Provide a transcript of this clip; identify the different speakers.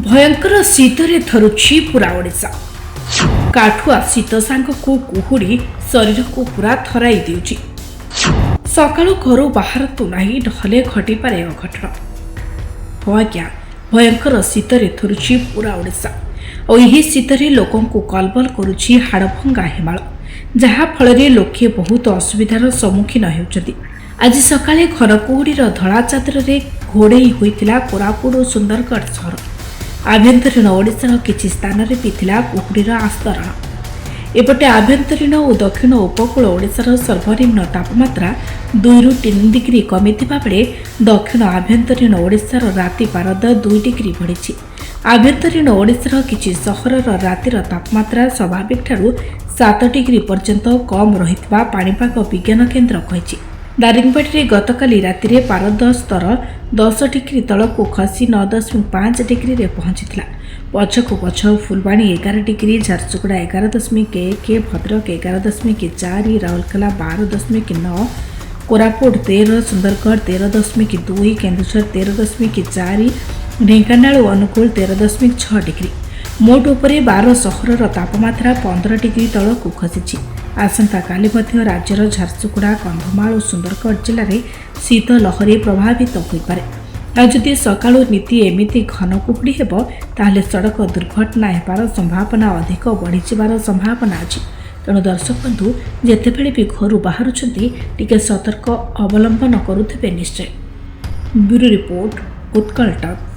Speaker 1: भयंकर शीतरे थरुछि पूरा ओडिशा। काठुआ शीत सांगकु कुहुड़ी शरीर को पूरा थराई देउछि। सकाळु घरु बाहरतु नाही ढले घटी पारे अघटन। आज्ञा भयंकर शीतरे थरुछि पूरा ओडिशा और यही शीतरे लोकंकु कलबल करुछि हाड़भंगा हिमाल, जहा फଳରେ लोके बहुत असुविधार सम्मुखीन हेउछथि। आज सकाळे घन कुहुड़ीर धड़ा चादर घोड़ेई होइतिला कोरापुट और सुंदरगढ़ सहर। आभ्यंतरीण ओडिशार किछि स्थान रे पिथिला कुहुड़ीर आस्तरण। एपटे आभ्यंतरीण और दक्षिण उपकूल ओडिशार सर्वनिम्न तापमात्रा 2 ରୁ 3 डिग्री कमिथिबा बेले दक्षिण आभ्यंतरीण ओडिशार राति पारद 2 डिग्री बढ़िछि। आभ्यंतरीण ओडिशार किछि सहरर रातिर तापमात्रा स्वाभाविक ठारू 7 डिग्री पर्यंत कम रहितबा पाणीपाग विज्ञान केन्द्र कहिछि। दारिंगबाड़ी गतकाली राति पारद स्तर 10 डिग्री तलक खसी 9.5 डिग्री रे पहुंचीला। पछकु पछ फुलबाणी 11 डिग्री, झारसुगुड़ा 11.1, भद्रक 11.4, राउरकेला 12.9, कोरापुट 13, सुंदरगढ़ 13.2, केन्दुझर 13.4, ढेंकानाल और अनुगुल 13.6 डिग्री। मोट उपरे 12 सहरर तापमात्रा 15 डिग्री तलक खसी। आसंता काली मध्य राज्यर झारसुगुड़ा, कंधमाल और सुंदरगढ़ जिले में शीत लहरी प्रभावित हो पारे। जदि सकाळु नीति एमिति घन कुहुड़ी हेबो ताहले सड़क दुर्घटना हेबार संभावना अधिक बढ़ी जिबार संभावना अछि। तेणु दर्शक बंधु जेतेबेले भी घरु बाहरुछंती टिके सतर्क अवलंबन करुथिबे निश्चय। Bureau report Utkal times.